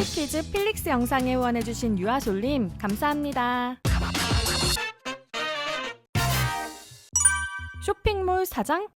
K키즈 필릭스 영상에 후원해주신 유아솔님 감사합니다. 쇼핑몰 사장?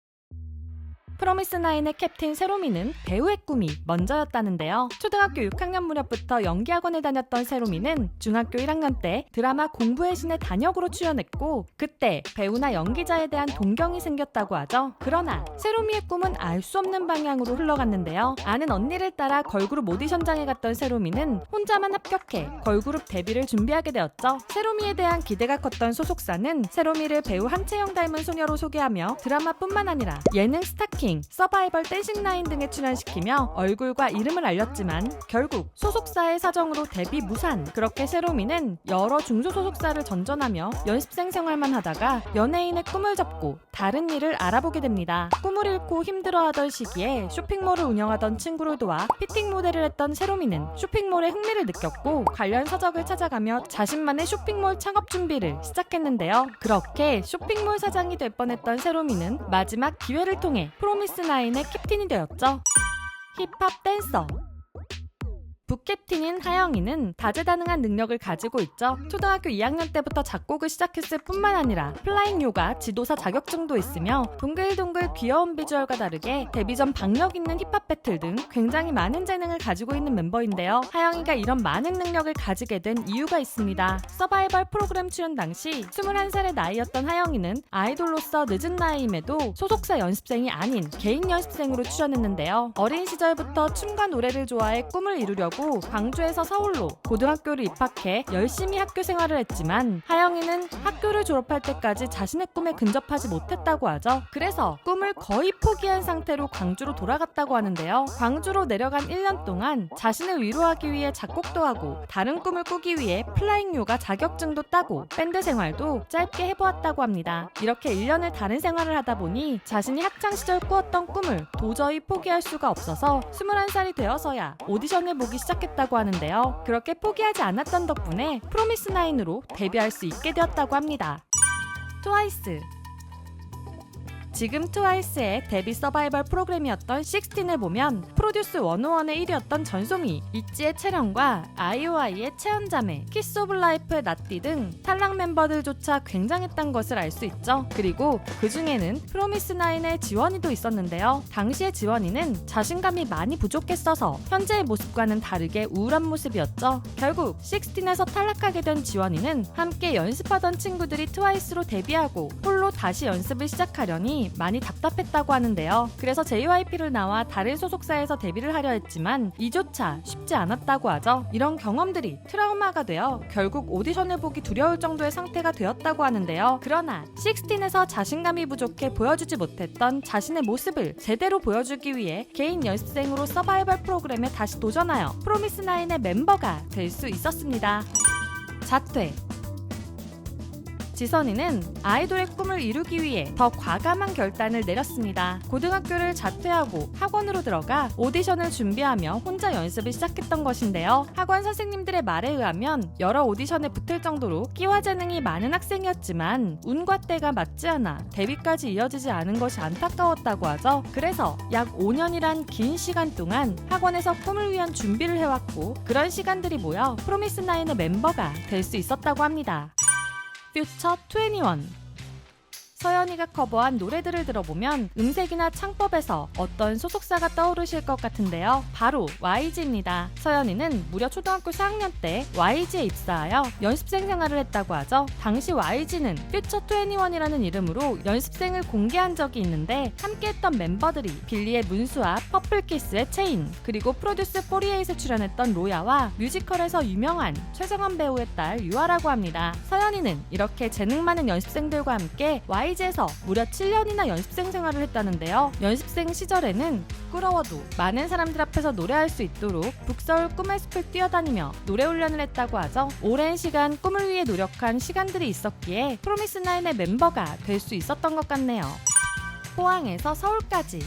프로미스나인의 캡틴 세로미는 배우의 꿈이 먼저였다는데요. 초등학교 6학년 무렵부터 연기학원에 다녔던 세로미는 중학교 1학년 때 드라마 공부의 신의 단역으로 출연했고 그때 배우나 연기자에 대한 동경이 생겼다고 하죠. 그러나 세로미의 꿈은 알 수 없는 방향으로 흘러갔는데요. 아는 언니를 따라 걸그룹 오디션장에 갔던 세로미는 혼자만 합격해 걸그룹 데뷔를 준비하게 되었죠. 세로미에 대한 기대가 컸던 소속사는 세로미를 배우 한채영 닮은 소녀로 소개하며 드라마뿐만 아니라 예능 스타킹, 서바이벌 댄싱 라인 등에 출연시키며 얼굴과 이름을 알렸지만 결국 소속사의 사정으로 데뷔 무산. 그렇게 세로미는 여러 중소소속사를 전전하며 연습생 생활만 하다가 연예인의 꿈을 접고 다른 일을 알아보게 됩니다. 꿈을 잃고 힘들어하던 시기에 쇼핑몰을 운영하던 친구를 도와 피팅 모델을 했던 세로미는 쇼핑몰에 흥미를 느꼈고 관련 서적을 찾아가며 자신만의 쇼핑몰 창업 준비를 시작했는데요. 그렇게 쇼핑몰 사장이 될 뻔했던 세로미는 마지막 기회를 통해 프로미스나인의 캡틴이 되었죠. 힙합 댄서 북캡틴인 하영이는 다재다능한 능력을 가지고 있죠. 초등학교 2학년 때부터 작곡을 시작했을 뿐만 아니라 플라잉 요가 지도사 자격증도 있으며 동글동글 귀여운 비주얼과 다르게 데뷔 전 박력 있는 힙합 배틀 등 굉장히 많은 재능을 가지고 있는 멤버인데요. 하영이가 이런 많은 능력을 가지게 된 이유가 있습니다. 서바이벌 프로그램 출연 당시 21살의 나이였던 하영이는 아이돌로서 늦은 나이임에도 소속사 연습생이 아닌 개인 연습생으로 출연했는데요. 어린 시절부터 춤과 노래를 좋아해 꿈을 이루려고 광주에서 서울로 고등학교를 입학해 열심히 학교 생활을 했지만 하영이는 학교를 졸업할 때까지 자신의 꿈에 근접하지 못했다고 하죠. 그래서 꿈을 거의 포기한 상태로 광주로 돌아갔다고 하는데요. 광주로 내려간 1년 동안 자신을 위로하기 위해 작곡도 하고 다른 꿈을 꾸기 위해 플라잉 요가 자격증도 따고 밴드 생활도 짧게 해보았다고 합니다. 이렇게 1년을 다른 생활을 하다 보니 자신이 학창시절 꾸었던 꿈을 도저히 포기할 수가 없어서 21살이 되어서야 오디션을 보기 시작했다고 하는데요. 그렇게 포기하지 않았던 덕분에 프로미스나인으로 데뷔할 수 있게 되었다고 합니다. 트와이스 지금 트와이스의 데뷔 서바이벌 프로그램이었던 16을 보면 프로듀스 101의 1위였던 전송이, 있지의 채령과 아이오아이의 채연자매, 키스 오브 라이프의 나띠 등 탈락 멤버들조차 굉장했던 것을 알 수 있죠. 그리고 그 중에는 프로미스나인의 지원이도 있었는데요. 당시의 지원이는 자신감이 많이 부족했어서 현재의 모습과는 다르게 우울한 모습이었죠. 결국 16에서 탈락하게 된 지원이는 함께 연습하던 친구들이 트와이스로 데뷔하고 홀로 다시 연습을 시작하려니 많이 답답했다고 하는데요. 그래서 JYP를 나와 다른 소속사에서 데뷔를 하려 했지만 이조차 쉽지 않았다고 하죠. 이런 경험들이 트라우마가 되어 결국 오디션을 보기 두려울 정도의 상태가 되었다고 하는데요. 그러나 16에서 자신감이 부족해 보여주지 못했던 자신의 모습을 제대로 보여주기 위해 개인 연습생으로 서바이벌 프로그램에 다시 도전하여 프로미스나인의 멤버가 될 수 있었습니다. 자퇴 지선이는 아이돌의 꿈을 이루기 위해 더 과감한 결단을 내렸습니다. 고등학교를 자퇴하고 학원으로 들어가 오디션을 준비하며 혼자 연습을 시작했던 것인데요. 학원 선생님들의 말에 의하면 여러 오디션에 붙을 정도로 끼와 재능이 많은 학생이었지만 운과 때가 맞지 않아 데뷔까지 이어지지 않은 것이 안타까웠다고 하죠. 그래서 약 5년이란 긴 시간 동안 학원에서 꿈을 위한 준비를 해왔고 그런 시간들이 모여 프로미스나인의 멤버가 될 수 있었다고 합니다. 퓨처 21 서연이가 커버한 노래들을 들어보면 음색이나 창법에서 어떤 소속사가 떠오르실 것 같은데요. 바로 YG입니다. 서연이는 무려 초등학교 4학년 때 YG에 입사하여 연습생 생활을 했다고 하죠. 당시 YG는 퓨처 21이라는 이름으로 연습생을 공개한 적이 있는데 함께했던 멤버들이 빌리의 문수와 퍼플키스의 체인, 그리고 프로듀스 48에 출연했던 로야와 뮤지컬에서 유명한 최정원 배우의 딸 유아라고 합니다. 서연이는 이렇게 재능 많은 연습생들과 함께 YG에서 무려 7년이나 연습생 생활을 했다는데요. 연습생 시절에는 부끄러워도 많은 사람들 앞에서 노래할 수 있도록 북서울 꿈의 숲을 뛰어다니며 노래 훈련을 했다고 하죠. 오랜 시간 꿈을 위해 노력한 시간들이 있었기에 프로미스나인의 멤버가 될 수 있었던 것 같네요. 포항에서 서울까지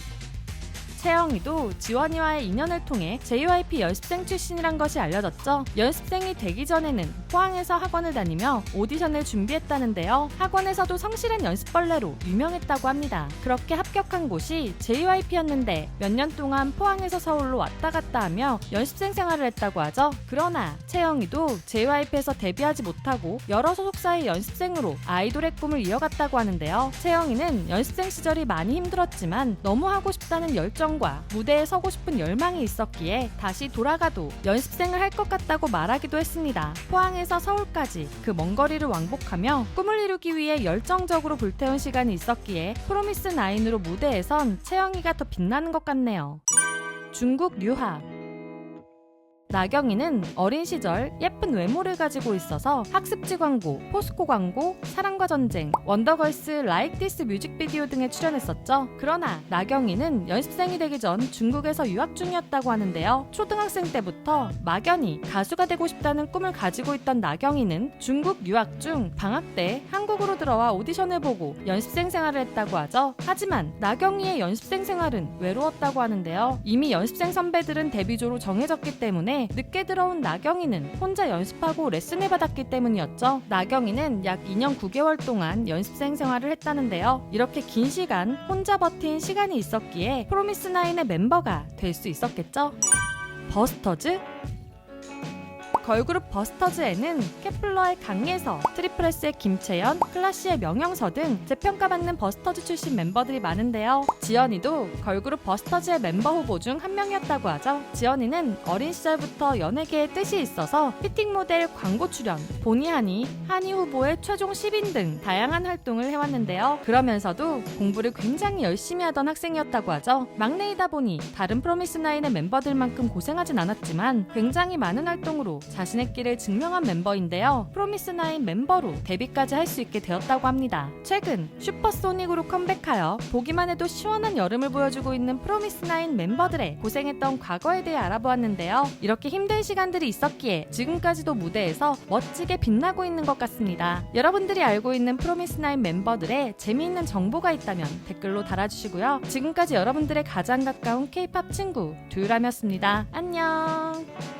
채영이도 지원이와의 인연을 통해 JYP 연습생 출신이란 것이 알려졌죠. 연습생이 되기 전에는 포항에서 학원을 다니며 오디션을 준비했다는데요. 학원에서도 성실한 연습벌레로 유명했다고 합니다. 그렇게 합격한 곳이 JYP였는데 몇 년 동안 포항에서 서울로 왔다 갔다 하며 연습생 생활을 했다고 하죠. 그러나 채영이도 JYP에서 데뷔하지 못하고 여러 소속사의 연습생으로 아이돌의 꿈을 이어갔다고 하는데요. 채영이는 연습생 시절이 많이 힘들었지만 너무 하고 싶다는 열정과 무대에 서고 싶은 열망이 있었기에 다시 돌아가도 연습생을 할 것 같다고 말하기도 했습니다. 포항에서 서울까지 그 먼 거리를 왕복하며 꿈을 이루기 위해 열정적으로 불태운 시간이 있었기에 프로미스9으로 무대에 선 채영이가 더 빛나는 것 같네요. 중국 유학. 나경이는 어린 시절 예쁜 외모를 가지고 있어서 학습지 광고, 포스코 광고, 사랑과 전쟁, 원더걸스 Like This 뮤직비디오 등에 출연했었죠. 그러나 나경이는 연습생이 되기 전 중국에서 유학 중이었다고 하는데요. 초등학생 때부터 막연히 가수가 되고 싶다는 꿈을 가지고 있던 나경이는 중국 유학 중 방학 때 한국으로 들어와 오디션을 보고 연습생 생활을 했다고 하죠. 하지만 나경이의 연습생 생활은 외로웠다고 하는데요. 이미 연습생 선배들은 데뷔조로 정해졌기 때문에 늦게 들어온 나경이는 혼자 연습하고 레슨을 받았기 때문이었죠. 나경이는 약 2년 9개월 동안 연습생 생활을 했다는데요. 이렇게 긴 시간 혼자 버틴 시간이 있었기에 프로미스9의 멤버가 될 수 있었겠죠. 버스터즈? 걸그룹 버스터즈에는 케플러의 강예서, 트리플S의 김채연, 클라시의 명영서 등 재평가받는 버스터즈 출신 멤버들이 많은데요. 지연이도 걸그룹 버스터즈의 멤버 후보 중 한 명이었다고 하죠. 지연이는 어린 시절부터 연예계에 뜻이 있어서 피팅 모델, 광고 출연, 보니하니, 한이 후보의 최종 10인 등 다양한 활동을 해왔는데요. 그러면서도 공부를 굉장히 열심히 하던 학생이었다고 하죠. 막내이다 보니 다른 프로미스9의 멤버들만큼 고생하진 않았지만 굉장히 많은 활동으로 자신의 길을 증명한 멤버인데요. 프로미스9 멤버로 데뷔까지 할 수 있게 되었다고 합니다. 최근 슈퍼소닉으로 컴백하여 보기만 해도 시원한 여름을 보여주고 있는 프로미스9 멤버들의 고생했던 과거에 대해 알아보았는데요. 이렇게 힘든 시간들이 있었기에 지금까지도 무대에서 멋지게 빛나고 있는 것 같습니다. 여러분들이 알고 있는 프로미스9 멤버들의 재미있는 정보가 있다면 댓글로 달아주시고요. 지금까지 여러분들의 가장 가까운 K-POP 친구 두유람이었습니다. 안녕.